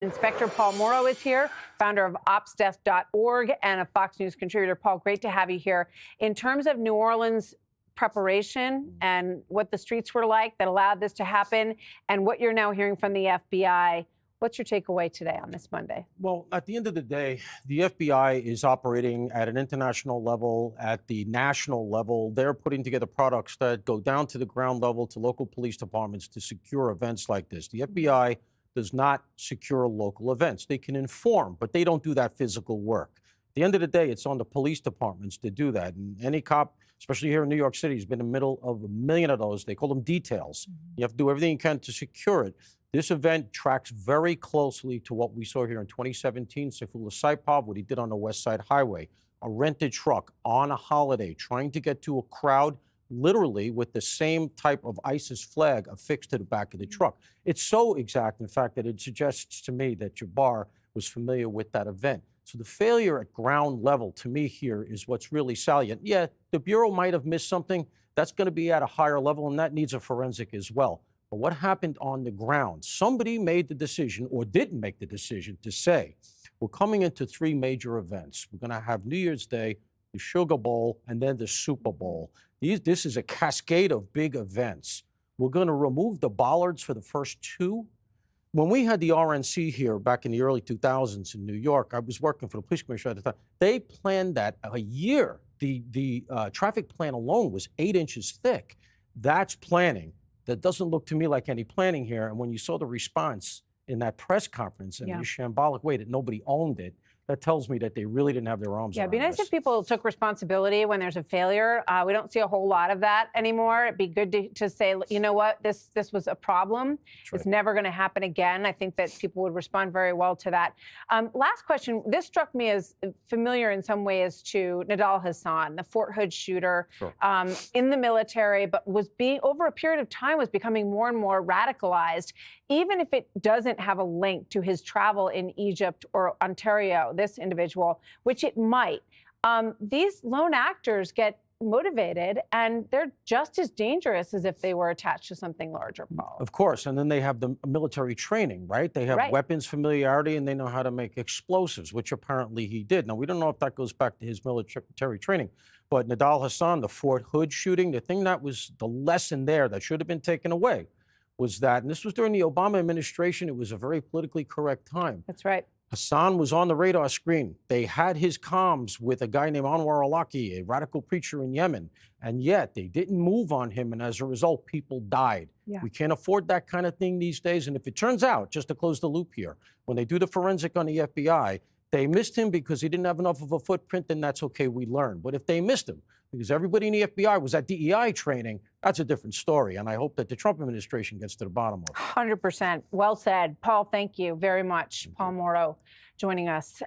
Inspector Paul Mauro is here, founder of OpsDesk.org and a Fox News contributor. Paul, great to have you here. In terms of New Orleans preparation and what the streets were like that allowed this to happen and what you're now hearing from the FBI, what's your takeaway today on this Monday? Well, at the end of the day, the FBI is operating at an international level, at the national level. They're putting together products that go down to the ground level to local police departments to secure events like this. The FBI does not secure local events. They can inform, but they don't do that physical work. At the end of the day, it's on the police departments to do that. And any cop, especially here in New York City, has been in the middle of a million of those. They call them details. You have to do everything you can to secure it. This event tracks very closely to what we saw here in 2017, Sayfullah Saipov, what he did on the West Side Highway, a rented truck on a holiday, trying to get to a crowd literally with the same type of ISIS flag affixed to the back of the truck. It's so exact, in fact, that it suggests to me that Jabbar was familiar with that event. So the failure at ground level, to me here, is what's really salient. Yeah, the Bureau might have missed something. That's going to be at a higher level, and that needs a forensic as well. But what happened on the ground? Somebody made the decision, or didn't make the decision, to say, we're coming into three major events. We're going to have New Year's Day, the Sugar Bowl, and then the Super Bowl. This is a cascade of big events. We're going to remove the bollards for the first two. When we had the RNC here back in the early 2000s in New York, I was working for the police commissioner at the time. They planned that a year. The traffic plan alone was 8 inches thick. That's planning. That doesn't look to me like any planning here. And when you saw the response in that press conference in the shambolic way that nobody owned it, that tells me that they really didn't have their arms around it'd be nice this. if people took responsibility when there's a failure. We don't see a whole lot of that anymore. It'd be good to say, you know what, this was a problem. It's never going to happen again. I think that people would respond very well to that. Last question. This struck me as familiar in some ways to Nidal Hasan, the Fort Hood shooter, in the military, but over a period of time was becoming more and more radicalized, even if it doesn't have a link to his travel in Egypt or Ontario, this individual, which it might. These lone actors get motivated, and they're just as dangerous as if they were attached to something larger, Paul. Of course, and then they have the military training, right? They have weapons familiarity, and they know how to make explosives, which apparently he did. Now, we don't know if that goes back to his military training, but Nidal Hasan, the Fort Hood shooting, the thing that was the lesson there that should have been taken away was that, and this was during the Obama administration, it was a very politically correct time. That's right. Hasan was on the radar screen. They had his comms with a guy named Anwar al-Awlaki, a radical preacher in Yemen, and yet they didn't move on him, and as a result, people died. We can't afford that kind of thing these days, and if it turns out, just to close the loop here, when they do the forensic on the FBI, they missed him because he didn't have enough of a footprint, then that's okay, we learn. But if they missed him because everybody in the FBI was at DEI training, that's a different story, and I hope that the Trump administration gets to the bottom of it. 100%. Well said. Paul, thank you very much. Paul Mauro joining us.